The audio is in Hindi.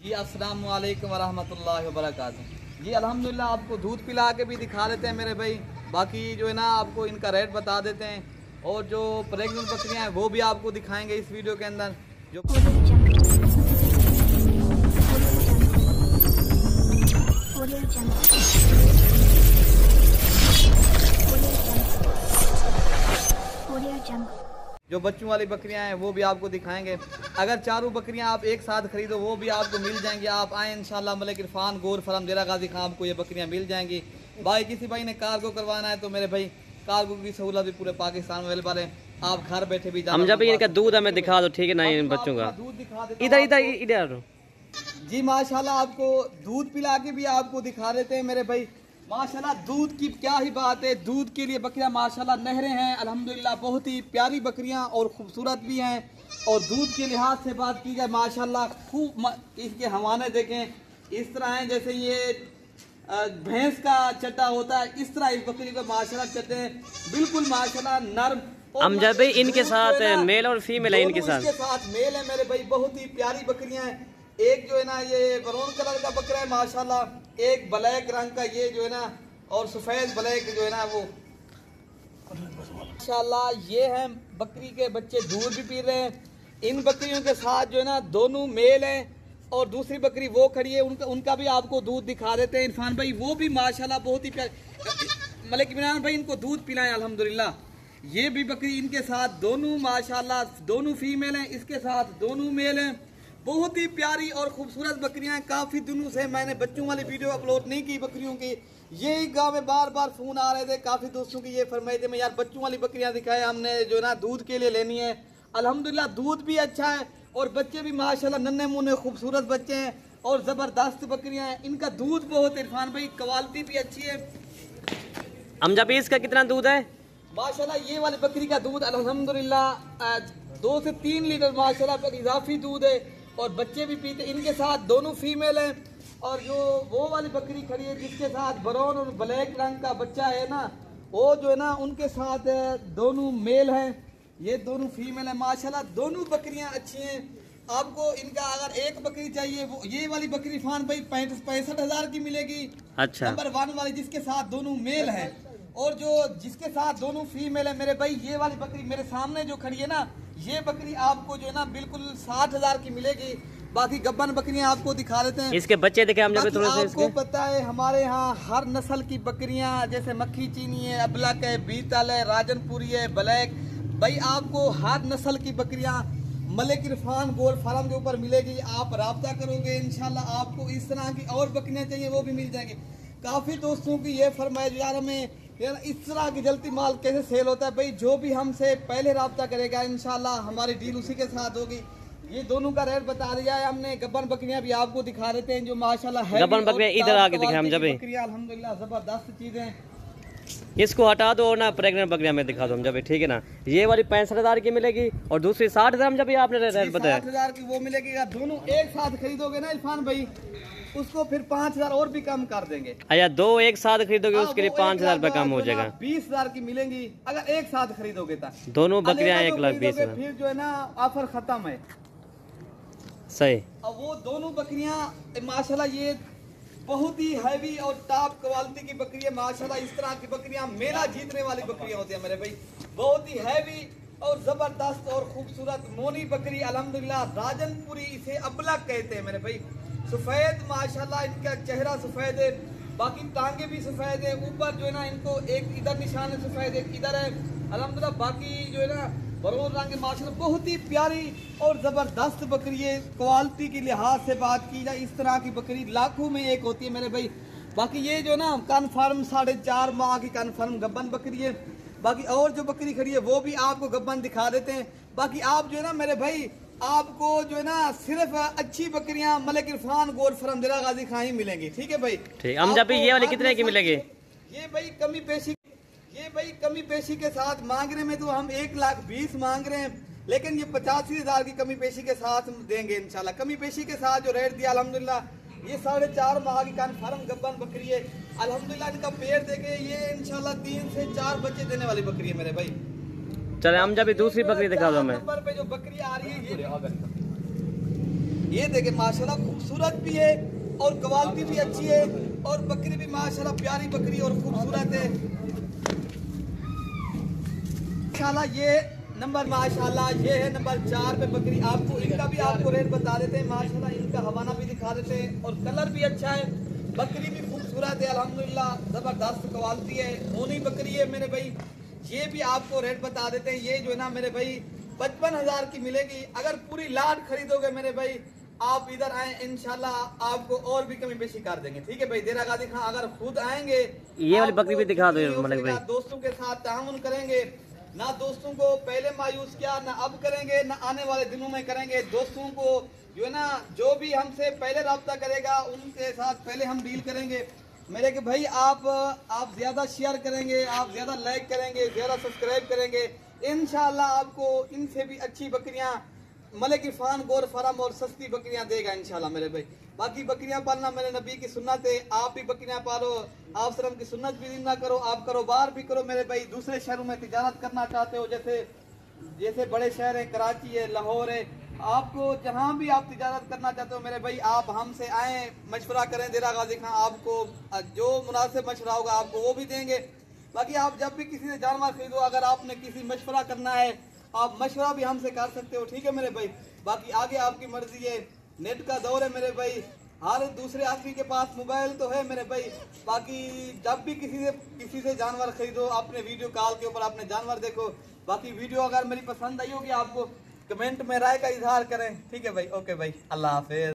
जी अस्सलाम वालेकुम वरहमतुल्लाहि वबरकातुहू। जी अल्हम्दुलिल्लाह आपको दूध पिला के भी दिखा देते हैं मेरे भाई। बाकी जो है ना आपको इनका रेट बता देते हैं और जो प्रेग्नेंट बकरियां हैं वो भी आपको दिखाएंगे इस वीडियो के अंदर। जो जो बच्चों वाली बकरियां हैं वो भी आपको दिखाएंगे। अगर चारों बकरियां आप एक साथ खरीदो वो भी आपको मिल जाएंगी। आप आए इंशाल्लाह मलिक इरफान गोर फार्म डेरा गाजी खां आपको ये बकरियां मिल जाएंगी। भाई किसी भाई ने कार्गो करवाना है तो मेरे भाई कार्गो की सहूलत भी पूरे पाकिस्तान में अवेलेबल है। आप घर बैठे भी हम जब इनका दूध हमें दिखा दो, ठीक है ना, इन बच्चों का दूध दिखा देते इधर इधर इधर। जी माशाल्लाह आपको दूध पिला के भी आपको दिखा देते हैं मेरे भाई। माशाल्लाह दूध की क्या ही बात है। दूध के लिए बकरियां माशाल्लाह नहरें हैं अल्हम्दुलिल्लाह, बहुत ही प्यारी बकरियां और खूबसूरत भी हैं। और दूध के लिहाज से बात की जाए माशाल्लाह खूब इसके हवाने देखें इस तरह हैं जैसे ये भैंस का चट्टा होता है, इस तरह इस बकरी को माशाल्लाह चट्टे हैं बिल्कुल माशाल्लाह नर्म। हम जब भाई इनके साथ मेल और फीमेल है, इनके साथ मेल है मेरे भाई। बहुत ही प्यारी बकरियां हैं। एक जो है ना ये ब्राउन कलर का बकरा है माशाल्लाह, एक ब्लैक रंग का ये जो है ना और सफेद ब्लैक जो है ना वो माशाल्लाह ये है बकरी के बच्चे दूध भी पी रहे हैं। इन बकरियों के साथ जो है ना दोनों मेल हैं और दूसरी बकरी वो खड़ी है उनका भी आपको दूध दिखा देते हैं इरफान भाई। वो भी माशाल्लाह बहुत ही प्यारे मलिक इमरान भाई इनको दूध पिलाएं अल्हम्दुलिल्लाह। ये भी बकरी इनके साथ दोनों माशाल्लाह दोनों फीमेल हैं, इसके साथ दोनों मेल हैं। बहुत ही प्यारी और खूबसूरत बकरियां हैं। काफ़ी दिनों से मैंने बच्चों वाली वीडियो अपलोड नहीं की बकरियों की। ये गांव में बार बार फ़ोन आ रहे थे काफ़ी दोस्तों की, ये फरमाए थे मैं यार बच्चों वाली बकरियां दिखाए हमने जो है ना दूध के लिए लेनी है। अल्हम्दुलिल्लाह दूध भी अच्छा है और बच्चे भी माशाल्लाह नन्हे मुन्ने खूबसूरत बच्चे हैं और ज़बरदस्त बकरियाँ हैं। इनका दूध बहुत इरफान भाई क्वालिटी भी अच्छी है। हम जब इसका कितना दूध है माशाल्लाह ये वाली बकरी का दूध अल्हम्दुलिल्लाह 2 से 3 लीटर माशाल्लाह इजाफी दूध है और बच्चे भी पीते। इनके साथ दोनों फीमेल हैं और जो वो वाली बकरी खड़ी है जिसके साथ ब्राउन और ब्लैक रंग का बच्चा है ना वो जो है ना उनके साथ दोनों मेल हैं, ये दोनों फीमेल हैं। माशाल्लाह दोनों बकरियां अच्छी हैं। आपको इनका अगर एक बकरी चाहिए वो ये वाली बकरी फान भाई 65,000 की मिलेगी। अच्छा नंबर 1 वाली जिसके साथ दोनों मेल है और जो जिसके साथ दोनों फीमेल है मेरे भाई ये वाली बकरी मेरे सामने जो खड़ी है ना ये बकरी आपको जो है ना बिल्कुल 60,000 की मिलेगी। बाकी गब्बन बकरियां आपको दिखा देते हैं। इसके बच्चे देखे हम जब थोड़े से। आपको पता है हमारे यहाँ हर नस्ल की बकरियां जैसे मक्खी चीनी है, अबलक है, बीतल है, राजनपुरी है, ब्लैक भाई आपको हर नस्ल की बकरियां मलिक इरफान गोल फार्म के ऊपर मिलेगी। आप राब्ता करोगे इंशाल्लाह आपको इस तरह की और बकरियां चाहिए वो भी मिल जाएंगी। काफ़ी दोस्तों की ये फरमाइश यार हमें यार इस तरह की जल्दी माल कैसे सेल होता है भाई। जो भी हमसे पहले राब्ता करेगा इंशाल्लाह हमारी डील उसी के साथ होगी। ये दोनों का रेट बता दिया है हमने। गब्बन बकरियां भी आपको दिखा देते हैं जो माशाल्लाह है। गब्बन बकरियां इधर आके दिखाएं हम जब बकरियां अल्हम्दुलिल्लाह जबरदस्त चीजें। इसको हटा दो और ना प्रेग्नेंट बकरियां में दिखा दो हम जब, ठीक है ना। ये वाली 65,000 की मिलेगी और दूसरी 60,000 हम जब आपने रेट बताया 60,000 की वो मिलेगी। दोनों एक साथ खरीदोगे ना इरफान भाई उसको फिर 5,000 और भी कम कर देंगे। अच्छा दो एक साथ खरीदोगे उसके लिए 5,000 रुपए कम हो जाएगा। 20,000 की मिलेंगी अगर एक साथ खरीदोगे तो दोनों बकरियां 1,20,000। फिर जो है ना ऑफर खत्म है। सही। अब वो दोनों बकरियां माशाल्लाह ये बहुत ही हैवी और टॉप क्वालिटी की बकरी है माशाल्लाह। इस तरह की बकरियां मेला जीतने वाली बकरियां होती है मेरे भाई। बहुत ही हैवी और जबरदस्त और खूबसूरत मोनी बकरी अल्हम्दुलिल्लाह राजनपुरी इसे अबलक कहते हैं मेरे भाई। सफेद माशाल्लाह इनका चेहरा सफेद है, बाकी टांगे भी सफेद है। ऊपर जो है ना इनको एक इधर निशान है सफेद एक इधर है अल्हम्दुलिल्लाह। बाकी जो है ना बरोर रंग माशाल्लाह बहुत ही प्यारी और ज़बरदस्त बकरी है। क्वालिटी के लिहाज से बात की जाए इस तरह की बकरी लाखों में एक होती है मेरे भाई। बाकी ये जो ना कन्फर्म 4.5 माह की कन्फर्म गब्बन बकरी है। बाकी और जो बकरी खड़ी है वो भी आपको गब्बन दिखा देते हैं। बाकी आप जो है ना मेरे भाई आपको जो है ना सिर्फ अच्छी बकरियां मलिक इरफान गोल फार्म डेरा गाजी खां ही मिलेंगी, ठीक है भाई। ठीक हम जब ये वाली कितने की मिलेगी? ये भाई कमी पेशी के साथ मांग रहे में तो हम 1,20,000 मांग रहे हैं, लेकिन ये 85,000 की कमी पेशी के साथ देंगे इंशाल्लाह। कमी पेशी के साथ जो रेट दिया अल्हम्दुलिल्लाह ये 4.5 माह की कन्फर्म गब्बन बकरी है अल्हम्दुलिल्लाह। इनका पेड़ देखे ये इंशाल्लाह 3 से 4 बच्चे देने वाली बकरी है मेरे भाई। चले हम जब दूसरी बकरी दिखा दो हमें। नंबर पे जो बकरी आ रही है ये देखे माशाल्लाह खूबसूरत भी है और क्वालिटी भी अच्छी है और बकरी भी माशाल्लाह प्यारी बकरी और खूबसूरत है माशाल्लाह। ये माशाल्लाह ये है नंबर 4 पे बकरी। आपको इनका भी आपको रेट बता देते हैं माशाल्लाह, इनका हवाना भी दिखा देते हैं और कलर भी अच्छा है, बकरी भी खूबसूरत है अल्हम्दुलिल्लाह, जबरदस्त क्वालिटी है, होनी बकरी है मेरे भाई। ये भी आपको रेट बता देते हैं, ये जो है ना मेरे भाई 55,000 की मिलेगी। अगर पूरी लाट खरीदोगे मेरे भाई आप इधर आए इंशाल्लाह आपको और भी कमी बेशी कर देंगे, ठीक है भाई। देरा गाजी खां अगर खुद आएंगे ये वाली बकरी भी दिखा दो मलिक भाई। दोस्तों के साथ ताउन करेंगे ना, दोस्तों को पहले मायूस किया ना अब करेंगे ना आने वाले दिनों में करेंगे। दोस्तों को जो है ना जो भी हमसे पहले रब्ता करेगा उनके साथ पहले हम डील करेंगे मेरे के भाई। आप ज्यादा शेयर करेंगे, आप ज्यादा लाइक करेंगे, ज्यादा सब्सक्राइब करेंगे, इंशाल्लाह आपको इनसे भी अच्छी बकरियां मलिक इरफान गोर फार्म और सस्ती बकरियां देगा इंशाल्लाह मेरे भाई। बाकी बकरियां पालना मेरे नबी की सुन्नत है, आप भी बकरियां पालो, आप शर्म की सुन्नत भी जिंदा करो, आप कारोबार भी करो मेरे भाई। दूसरे शहरों में तिजारत करना चाहते हो जैसे बड़े शहर है, कराची है, लाहौर है, आपको जहां भी आप तिजारत करना चाहते हो मेरे भाई आप हमसे आए, मशवरा करें। देरा गाजी खां आपको जो मुनासिब मशवरा होगा आपको वो भी देंगे। बाकी आप जब भी किसी से जानवर खरीदो, अगर आपने किसी मशवरा करना है आप मशवरा भी हमसे कर सकते हो, ठीक है मेरे भाई। बाकी आगे आपकी मर्जी है, नेट का दौर है मेरे भाई, हर दूसरे आदमी के पास मोबाइल तो है मेरे भाई। बाकी जब भी किसी से जानवर खरीदो अपने वीडियो कॉल के ऊपर अपने जानवर देखो। बाकी वीडियो अगर मेरी पसंद आई होगी आपको कमेंट में राय का इजहार करें, ठीक है भाई। ओके भाई, अल्लाह हाफिज।